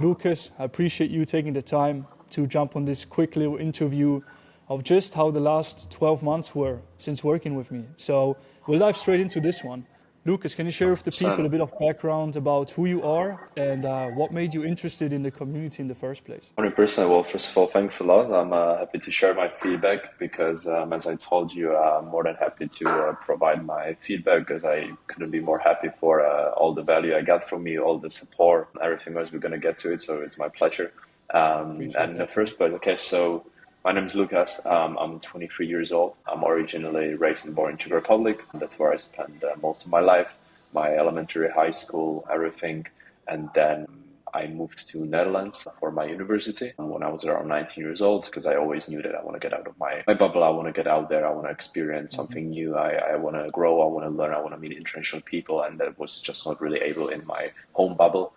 Lucas, I appreciate you taking the time to jump on this quick little interview of just how the last 12 months were since working with me. So we'll dive straight into this one. Lucas, can you share with the people a 100%. bit of background about who you are and what made you interested in the community in the first place? 100%. Well, first of all, thanks a lot. I'm happy to share my feedback because, as I told you, I'm more than happy to provide my feedback because I couldn't be more happy for all the value I got from you, all the support, everything else. We're going to get to it. So it's my pleasure. And Appreciate in the that. first place, okay, so my name is Lukas. I'm 23 years old. I'm originally raised and born in Czech Republic. That's where I spent most of my life, my elementary, high school, everything. And then I moved to Netherlands for my university when I was around 19 years old because I always knew that I want to get out of my bubble. I want to get out there. I want to experience Mhm. something new. I want to grow. I want to learn. I want to meet international people. And that was just not really able in my home bubble.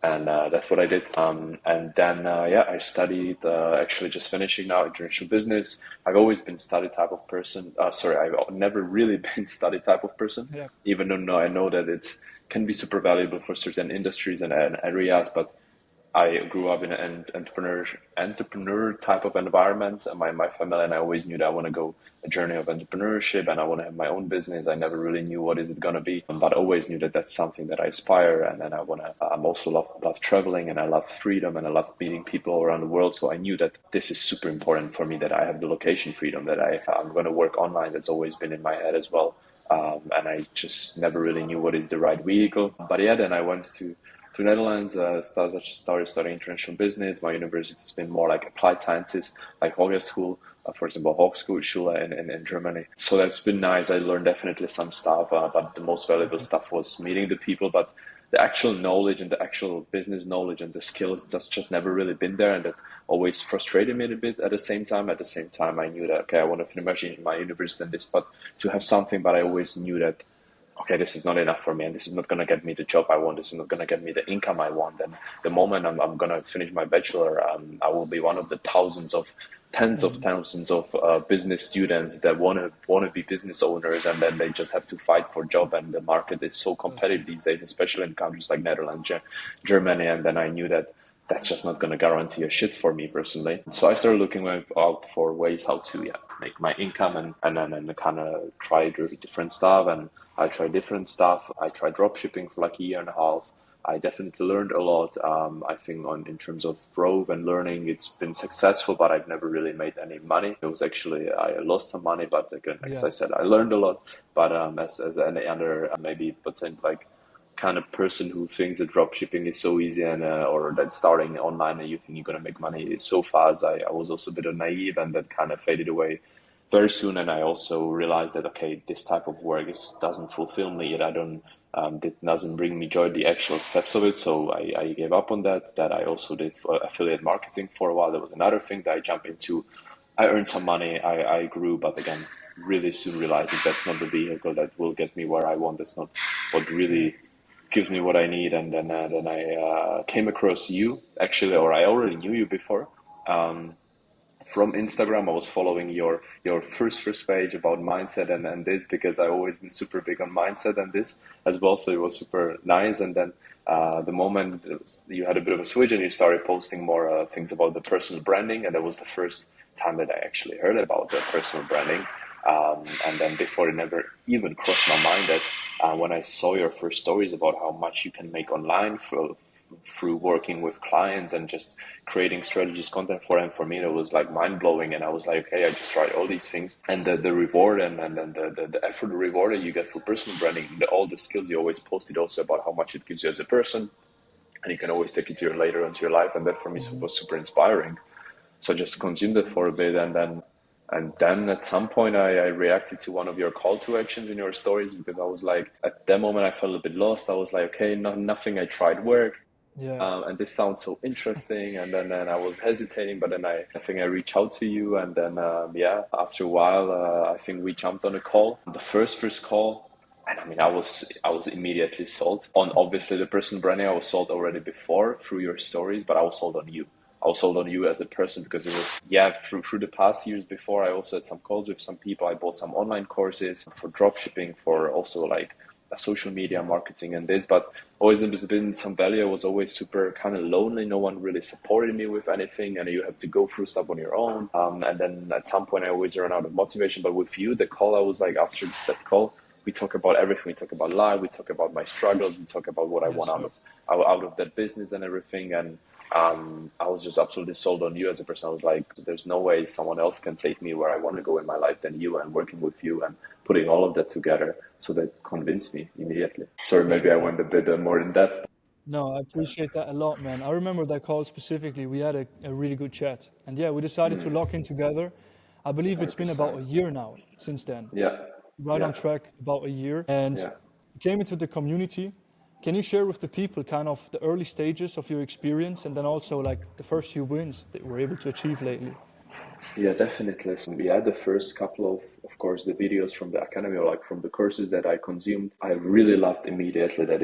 And that's what I did. And then, yeah, I studied, actually just finishing now international business. I've always been study type of person. Sorry, I've never really been study type of person, Yeah. even though no, I know that it can be super valuable for certain industries and areas. But I grew up in an entrepreneur type of environment. And my family and I always knew that I want to go a journey of entrepreneurship and I want to have my own business. I never really knew what is it gonna be, but always knew that that's something that I aspire. And then I want to. I'm also love traveling and I love freedom and I love meeting people around the world. So I knew that this is super important for me. That I have the location freedom. That I'm going to work online. That's always been in my head as well. And I just never really knew what is the right vehicle. But yeah, then I went to Netherlands, started studying international business. My university's been more like applied sciences, like Hogeschool, for example, Hochschule in Germany. So that's been nice. I learned definitely some stuff, but the most valuable stuff was meeting the people. But the actual knowledge and the actual business knowledge and the skills that's just never really been there, and that always frustrated me a bit. At the same time, I knew that okay, I want to finish my university and this, but to have something. But I always knew that okay, this is not enough for me and this is not going to get me the job I want. This is not going to get me the income I want. And the moment I'm going to finish my bachelor, I will be one of the tens of Mhm. thousands of business students that want to be business owners, and then they just have to fight for job. And the market is so competitive these days, especially in countries like Netherlands, Germany. And then I knew that that's just not going to guarantee a shit for me personally. So I started looking out for ways how to make my income and kind of try different stuff. And I tried different stuff. I tried drop shipping for like a year and a half. I definitely learned a lot. I think in terms of growth and learning, it's been successful, but I've never really made any money. It was actually I lost some money, but again, as Yeah. I said, I learned a lot. But as any other maybe potent like kind of person who thinks that drop shipping is so easy and or that starting online and you think you're gonna make money so fast, I was also a bit of naive and that kind of faded away very soon. And I also realized that okay, this type of work doesn't fulfill me. I don't it doesn't bring me joy, the actual steps of it. So I gave up on that. That I also did affiliate marketing for a while. There was another thing that I jumped into. I earned some money. I grew, but again, really soon realized that that's not the vehicle that will get me where I want. That's not what Yeah. really gives me what I need. And then I came across you actually, or I already knew you before. Um, from Instagram. I was following your first page about mindset and this because I always been super big on mindset and this as well. So it was super nice. And then the moment you had a bit of a switch and you started posting more things about the personal branding, and that was the first time that I actually heard about the personal branding. And then before it never even crossed my mind that when I saw your first stories about how much you can make online through working with clients and just creating strategies content for them, for me it was like mind blowing. And I was like okay, I just tried all these things, and the reward and then the effort reward that you get for personal branding, all the skills you always posted also about how much it gives you as a person, and you can always take it to your later into your life, and that for me Mhm. was super inspiring. So I just consumed it for a bit, and then at some point I reacted to one of your call to actions in your stories because I was like, at that moment I felt a bit lost. I was like, okay, nothing I tried worked. Yeah. And this sounds so interesting. And then I was hesitating, but then I think I reached out to you. And then, yeah, after a while, I think we jumped on a call, the first call. And I mean, I was immediately sold on obviously the personal branding. I was sold already before through your stories, but I was sold on you. I was sold on you as a person because it was, yeah, through the past years before, I also had some calls with some people. I bought some online courses for drop shipping, for also like social media marketing and this, but always there's been some value. I was always super kind of lonely. No one really supported me with anything, and you have to go through stuff on your own. And then at some point, I always run out of motivation. But with you, the call, I was like, after that call, we talk about everything. We talk about life. We talk about my struggles. We talk about what I Yes, want sir. out of that business and everything. And I was just absolutely sold on you as a person. I was like, there's no way someone else can take me where I want to go in my life than you, and working with you and putting all of that together. So that convinced me immediately. Sorry, maybe I Appreciate that. went a bit more in depth. No, I appreciate that a lot, man. I remember that call specifically. We had a really good chat. And yeah, we decided to lock in together. I believe it's been about 100%. a year now since then. Yeah. Right on Yeah. track, about a year. And Yeah. you came into the community. Can you share with the people kind of the early stages of your experience and then also like the first few wins that you were able to achieve lately? Yeah, definitely. So, yeah, the first couple of course, the videos from the academy or like from the courses that I consumed, I really loved immediately that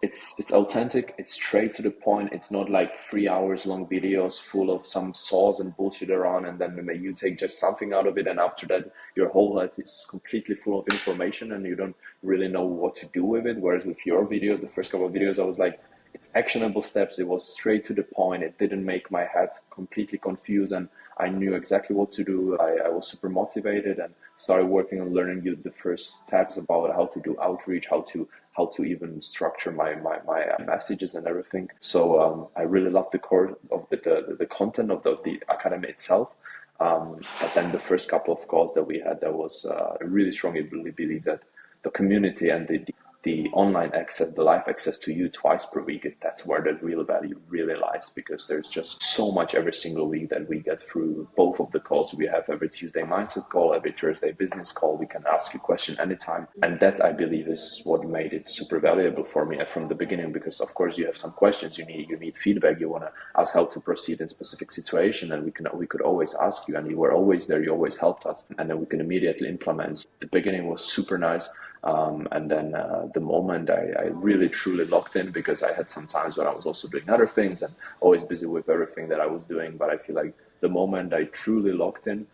it's authentic, it's straight to the point. It's not like 3 hours long videos full of some sauce and bullshit around, and then maybe you take just something out of it, and after that, your whole life is completely full of information, and you don't really know what to do with it. Whereas with your videos, the first couple of videos, I was like, it's actionable steps. It was straight to the point. It didn't make my head completely confused, and I knew exactly what to do. I was super motivated and started working on learning the first steps about how to do outreach, how to even structure my messages and everything. So I really loved the core of the content of the academy itself. But then the first couple of calls that we had, that was I really strongly believe that the community and the online access, the live access to you twice per week, that's where the real value really lies, because there's just so much every single week that we get through both of the calls. We have every Tuesday mindset call, every Thursday business call. We can ask you a question anytime. And that, I believe, is what made it super valuable for me from the beginning, because of course you have some questions, you need feedback, you want to ask how to proceed in specific situation, and we could always ask you, and you were always there, you always helped us, and then we can immediately implement. The beginning was super nice. And then the moment I really truly locked in, because I had some times when I was also doing other things and always busy with everything that I was doing. But I feel like the moment I truly locked in,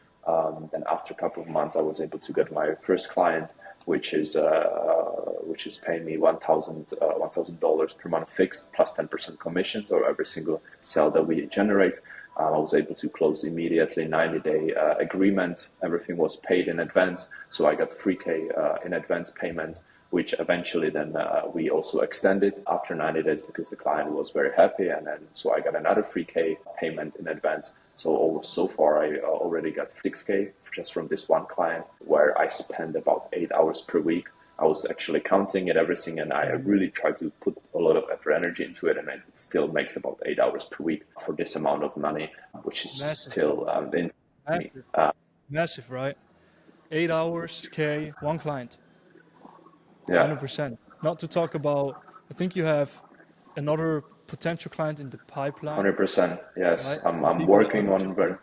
then after a couple of months, I was able to get my first client, which is paying me $1,000 per month fixed plus 10% commissions or every single sale that we generate. I was able to close immediately 90-day agreement. Everything was paid in advance, so I got 3K in advance payment, which eventually then we also extended after 90 days because the client was very happy, and then so I got another 3K payment in advance. So far I already got 6K just from this one client, where I spend about 8 hours per week. I was actually counting it, everything, and I really tried to put a lot of effort, energy into it, and it still makes about 8 hours per week for this amount of money, which is Massive, still insane to me. massive, massive, right? 8 hours, K, one client, Yeah, 100%. Not to talk about, I think you have another potential client in the pipeline, 100%. right? Yes, For I'm people that working want to on join.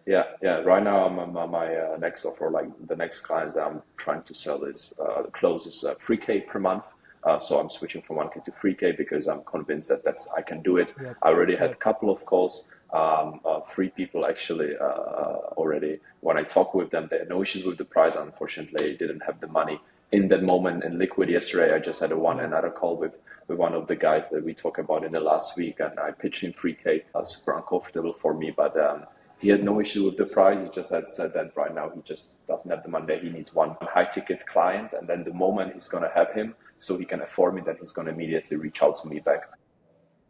yeah. Right now, I'm on my next offer, like the next clients that I'm trying to sell is close is 3K per month. So I'm switching from 1K to 3K because I'm convinced that I can do it. Yep, I already had yep. a couple of calls. Three people actually already. When I talk with them, they had no issues with the price. Unfortunately, didn't have the money in that moment in liquid yesterday. I just had Yeah, another call with one of the guys that we talked about in the last week, and I pitched him 3K. Super uncomfortable for me, but he had no issue with the price. He just had said that right now he just doesn't have the money. He needs one high ticket client, and then the moment he's gonna have him, so he can afford me, then he's gonna immediately reach out to me back.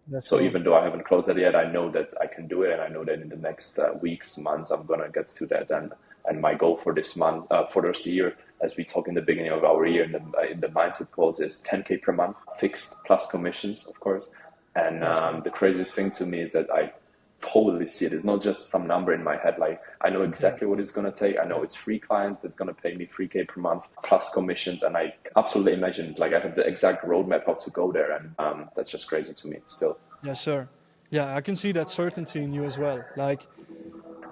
let's So go. even though I haven't closed that yet, I know that I can do it, and I know that in the next weeks, months, I'm gonna get to that. And my goal for this month, for this year, as we talk in the beginning of our year in the mindset calls, is 10K per month, fixed plus commissions, of course. And Let's go. the crazy thing to me is that I totally see it. It's not just some number in my head. Like I know Yeah, exactly what it's gonna take. I know yeah. it's 3 clients that's gonna pay me 3K per month plus commissions, and I absolutely imagine like I have the exact roadmap how to go there, and that's just crazy to me still. Yes, sir. Yeah, I can see that certainty in you as well. Like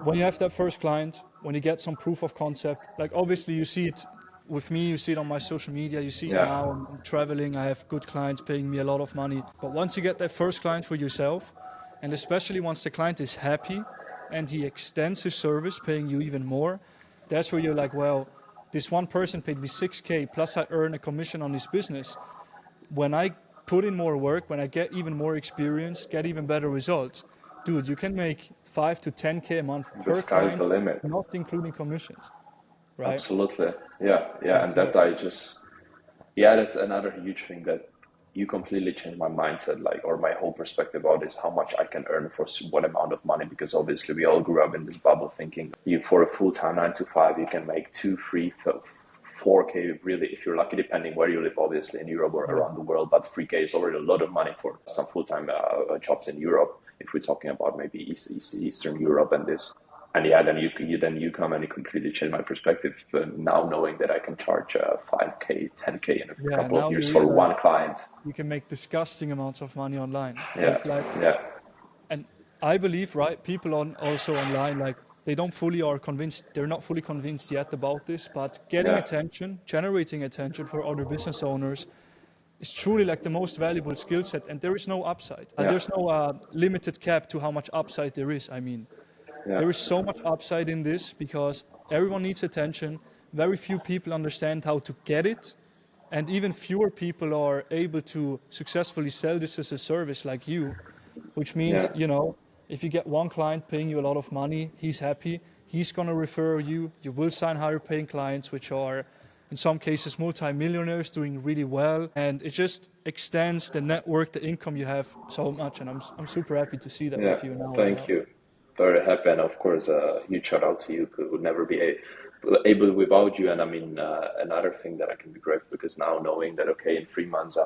when you have that first client, when you get some proof of concept, like obviously you see it with me, you see it on my social media, you see it Yeah, now. I'm traveling, I have good clients paying me a lot of money. But once you get that first client for yourself, and especially once the client is happy and he extends his service, paying you even more, that's where you're like, well, this one person paid me 6K plus I earn a commission on his business. When I put in more work, when I get even more experience, get even better results, dude, you can make 5 to 10K a month The per sky's the client, limit. not including commissions, right? Absolutely. Yeah, yeah. Yes, And that sir. I just, yeah, that's another huge thing that you completely changed my mindset, like, or my whole perspective about is how much I can earn for what amount of money. Because obviously we all grew up in this bubble thinking you for a full-time 9 to 5, you can make 4K really, if you're lucky, depending where you live, obviously in Europe or Yeah, around the world. But 3K is already a lot of money for some full-time jobs in Europe. If we're talking about maybe Eastern Europe and this. And yeah, then you come and you completely change my perspective. Now knowing that I can charge 5K, 10K in a yeah. couple of Now you years for realize one client. you can make disgusting amounts of money online Yeah, with like, yeah, and I believe, right, people on also online, like they don't fully are convinced, they're not fully convinced yet about this, but getting yeah, attention, generating attention for other business owners is truly like the most valuable skill set, and there is no upside. yeah, There's no limited cap to how much upside there is. I mean, yeah, there is so much upside in this because everyone needs attention. Very few people understand how to get it, and even fewer people are able to successfully sell this as a service like you, which yeah, means, if you get one client paying you a lot of money, he's happy, he's going to refer you, you will sign higher paying clients, which are in some cases multi-millionaires doing really well, and it just extends the network, the income you have so much, and I'm super happy to see that yeah. with you now as Thank well. you. Very happy, and of course, a huge shout out to you. Could never be able without you. And I mean, another thing that I can be grateful because now knowing that okay, in 3 months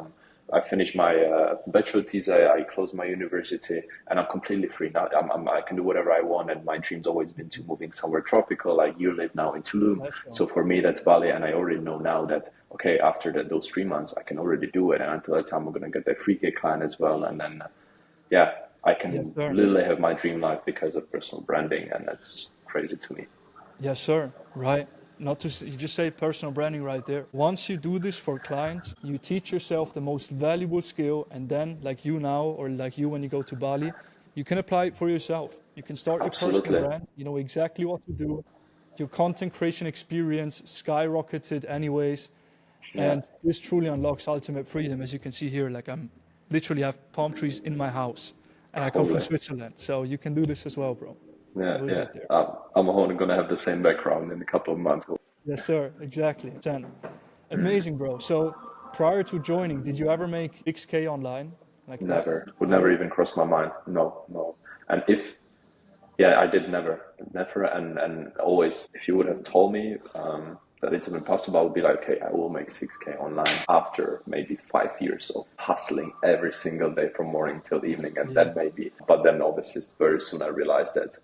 I finished my bachelor thesis, I closed my university, and I'm completely free now. I can do whatever I want, and my dream's always been to moving somewhere tropical. Like you live now in Tulum, Let's go. so for me that's Bali, and I already know now that okay, after those 3 months, I can already do it, and until that time, I'm gonna get that 3K client as well, and then yeah, I Yes, can sir. literally have my dream life because of personal branding, and that's crazy to me. Yes, sir. Right. Not to you just say personal branding right there. Once you do this for clients, you teach yourself the most valuable skill, and then, like you now, or like you when you go to Bali, you can apply it for yourself. You can start your personal Absolutely. brand. You know exactly what to do. Your content creation experience skyrocketed, anyways, Yeah, and this truly unlocks ultimate freedom. As you can see here, like I'm literally have palm trees in my house, and I come from totally. Switzerland, so you can do this as well, bro. You Yeah, will yeah. get there. I'm only gonna have the same background in a couple of months. Yes, sir. Exactly. 10. Amazing, bro. So prior to joining, did you ever make 6K online like that? Never, would never Ever? even cross my mind. No, no. And if, yeah, I did never, and always, if you would have told me that it's impossible, I would be like, okay, I will make 6K online after maybe 5 years of hustling every single day from morning till evening, and Yeah. that maybe. But then obviously very soon I realized that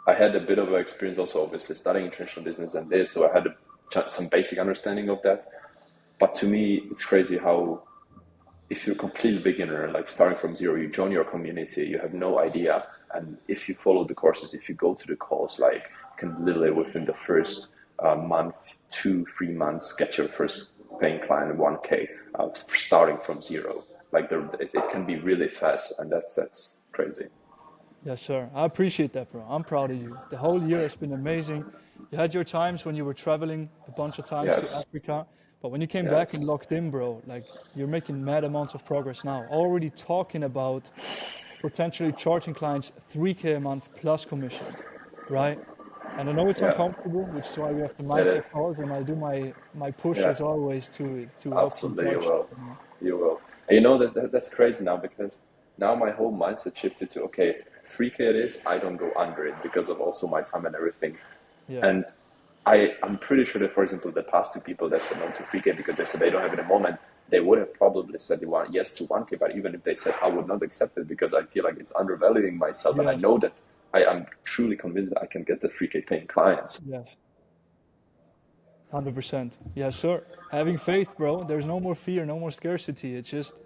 I had a bit of experience also, obviously studying international business and this, so I had some basic understanding of that. But to me, it's crazy how if you're a complete beginner, like starting from zero, you join your community, you have no idea. And if you follow the courses, if you go to the calls, like you can literally within the first month, 2, 3 months, get your first paying client 1K, starting from zero. Like it can be really fast, and that's crazy. Yes, sir. I appreciate that, bro. I'm proud of you. The whole year has been amazing. You had your times when you were traveling a bunch of times to Yes, Africa, but when you came back and yes, locked in, bro, like you're making mad amounts of progress now. Already talking about potentially charging clients 3K a month plus commissions, right? And I know it's yeah, uncomfortable, which is why we have the it mindset is. calls, and I do my push Yeah, as always to help you absolutely, you charge. will. You will. And you know that's crazy now because now my whole mindset shifted to okay, 3K it is. I don't go under it because of also my time and everything. Yeah. And I'm pretty sure that, for example, the past two people that said no to 3K because they said they don't have it at the moment, they would have probably said they want yes to 1K. But even if they said I would not accept it because I feel like it's undervaluing myself, and I Yes. know that I'm truly convinced that I can get the 3K paying clients. Yes. 100%. Yes, sir. Having faith, bro. There's no more fear, no more scarcity. It's just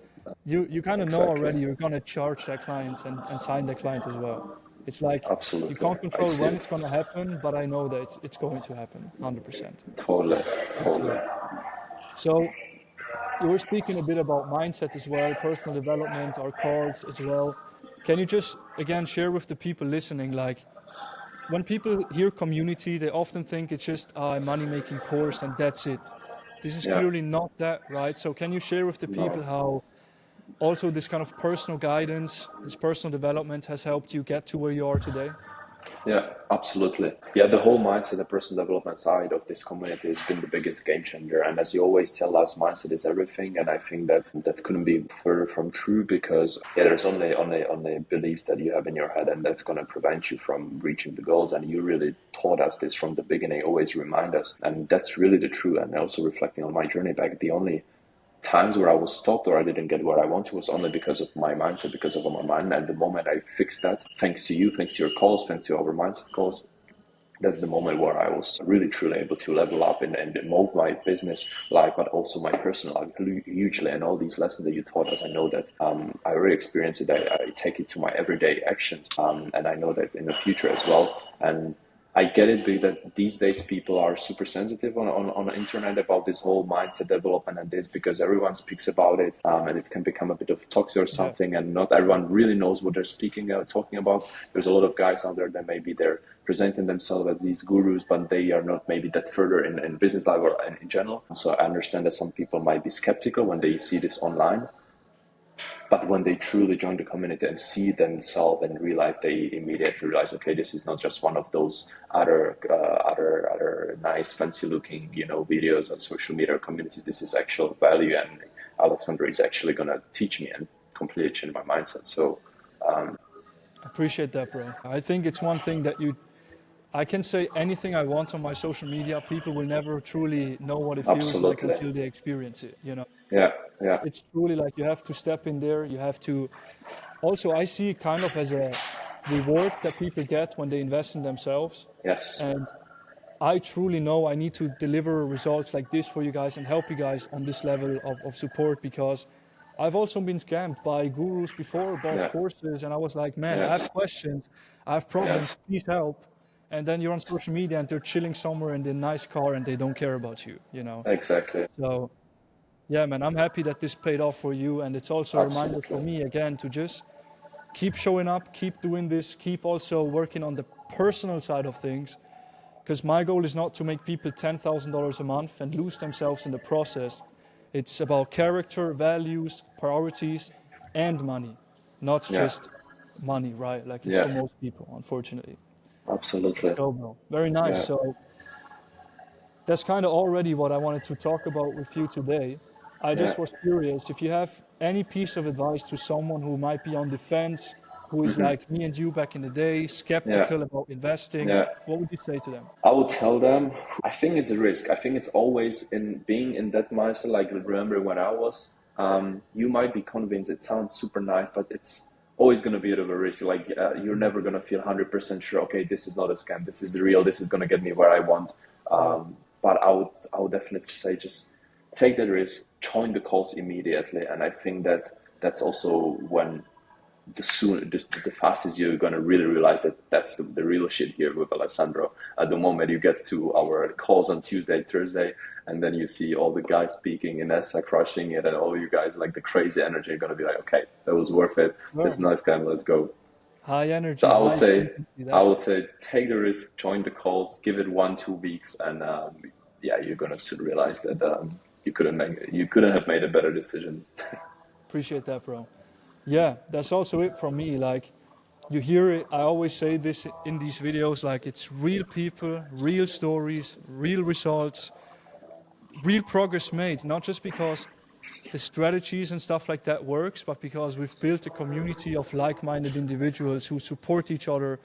you kind of know Exactly. already you're gonna charge that client and sign that client as well. It's like you Absolutely. can't I control see when it. it's gonna happen, but I know that it's going to happen. 100%. Totally. Yes, Totally. sir. So you were speaking a bit about mindset as well, personal development, our calls as well. Can you just again share with the people listening, like when people hear community, they often think it's just a money-making course and that's it. This is Yeah, clearly not that, right? So can you share with the people no. how also this kind of personal guidance, this personal development has helped you get to where you are today? Yeah, absolutely. Yeah, the whole mindset, the personal development side of this community has been the biggest game changer. And as you always tell us, mindset is everything. And I think that that couldn't be further from true because yeah, there's only beliefs that you have in your head, and that's going to prevent you from reaching the goals. And you really taught us this from the beginning. Always remind us, and that's really the true. And also reflecting on my journey back, the only times where I was stopped or I didn't get what I wanted was only because of my mindset, because of my mind. And the moment I fixed that, thanks to you, thanks to your calls, thanks to our mindset calls, that's the moment where I was really truly able to level up and move my business life, but also my personal life hugely. And all these lessons that you taught us, I know that I already experienced it. I take it to my everyday actions, and I know that in the future as well. And I get it that these days people are super sensitive on the internet about this whole mindset development and this because everyone speaks about it, and it can become a bit of toxic or Yeah. something, and not everyone really knows what they're talking about. There's a lot of guys out there that maybe they're presenting themselves as these gurus, but they are not maybe that further in business life or in general. So I understand that some people might be skeptical when they see this online. But when they truly join the community and see themselves in real life, they immediately realize, okay, this is not just one of those other nice, fancy-looking, videos on social media communities. This is actual value, and Alexander is actually gonna teach me and completely change my mindset. So, Appreciate that, bro. I think it's one thing that I can say anything I want on my social media. People will never truly know what it feels like absolutely, until they experience it. yeah, yeah, It's truly like you have to step in there. You have to. Also, I see it kind of as a reward that people get when they invest in themselves. yes, And I truly know I need to deliver results like this for you guys and help you guys on this level of support because I've also been scammed by gurus before, bought yeah, courses, and I was like, man, I have yes, questions, I have problems, yes, please help. And then you're on social media and they're chilling somewhere in their nice car and they don't care about you. exactly, So, yeah, man, I'm happy that this paid off for you. And it's also a reminder for absolutely, me, again, to just keep showing up, keep doing this, keep also working on the personal side of things. Because my goal is not to make people $10,000 a month and lose themselves in the process. It's about character, values, priorities, and money, not yeah, just money, right? Like it's yeah, for most people, unfortunately. absolutely, So, bro, very nice. yeah, So that's kind of already what I wanted to talk about with you today. I yeah, just was curious if you have any piece of advice to someone who might be on the fence, who is like me and you back in the day, yeah, skeptical about investing, yeah. what would you say to them? I would tell them, I think it's a risk. I think it's always in being in that mindset. Like, remember when I was, you might be convinced it sounds super nice, but it's always going to be a bit of a risk. Like, you're never going to feel 100% sure, okay, this is not a scam, this is real, this is going to get me where I want. Yeah. But I would definitely say just take that risk, join the calls immediately. And I think that that's also when the fastest you're gonna really realize that that's the real shit here with Alessandro. At the moment you get to our calls on Tuesday, Thursday, and then you see all the guys speaking, Inessa crushing it, and all you guys like the crazy energy. You're gonna be like, okay, that was worth it. This is Sure. nice game. Let's go. High So energy, high frequency. I That's would say, take the risk, join the calls, give it 1-2 weeks, and yeah, you're gonna soon realize that you couldn't have made a better decision. appreciate that, bro. Yeah, that's also it from me. Like you hear it, I always say this in these videos, like it's real people, real stories, real results, real progress made, not just because the strategies and stuff like that works, but because we've built a community of like-minded individuals who support each other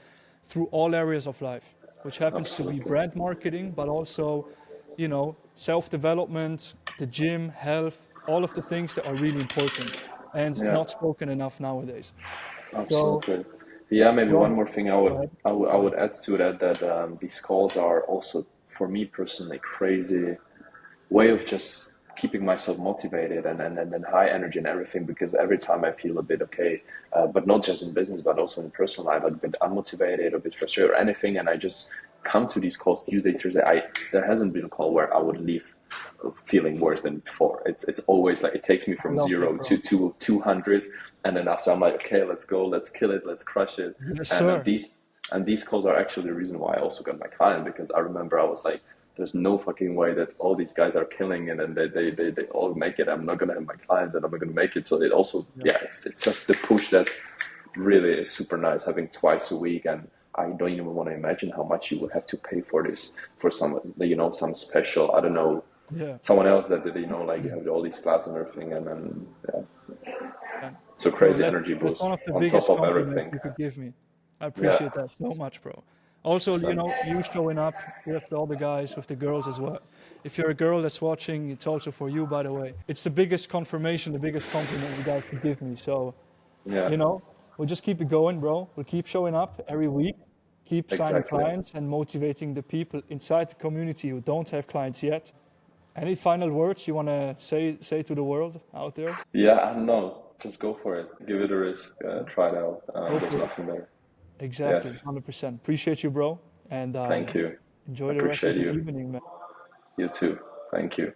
through all areas of life, which happens to be Absolutely. brand marketing, but also, self-development, the gym, health, all of the things that are really important and Yeah. not spoken enough nowadays. So, Absolutely. Yeah, maybe one John, more thing go ahead. I Go ahead. would add to that these calls are also for me personally crazy way of just keeping myself motivated and high energy and everything because every time I feel a bit okay, but not just in business but also in personal life, like a bit unmotivated, a bit frustrated or anything, and I just come to these calls Tuesday, Thursday. There hasn't been a call where I would leave feeling worse than before. It's always like it takes me I from love that, zero bro. to 200, and then after I'm like, okay, let's go, let's kill it, let's crush it. Yes, And sir. And these calls are actually the reason why I also got my client, because I remember I was like, there's no fucking way that all these guys are killing it and they all make it. I'm not gonna have my clients and I'm not gonna make it. So it also, yeah, it's just the push that really is super nice, having twice a week. And I don't even want to imagine how much you would have to pay for this, for some, some special, I don't know, Yeah. someone else that did, like you have all these classes and everything, and then yeah, Yeah. so Bro, crazy energy that's one boost of the on top biggest of compliments everything. you could give me. I Yeah, appreciate that so much, bro. Also, same. you showing up with all the guys, with the girls as well. If you're a girl that's watching, it's also for you, by the way. It's the biggest confirmation, the biggest compliment you guys could give me. So, Yeah, we'll just keep it going, bro. We'll keep showing up every week, keep signing exactly. clients and motivating the people inside the community who don't have clients yet. Any final words you want to say to the world out there? Yeah, I don't know. Just go for it. Give it a risk. Try it out. Go There's for it. nothing there. Exactly, Yes. 100%. Appreciate you, bro. And Thank you. enjoy the rest of Appreciate the you. evening, man. You too. Thank you.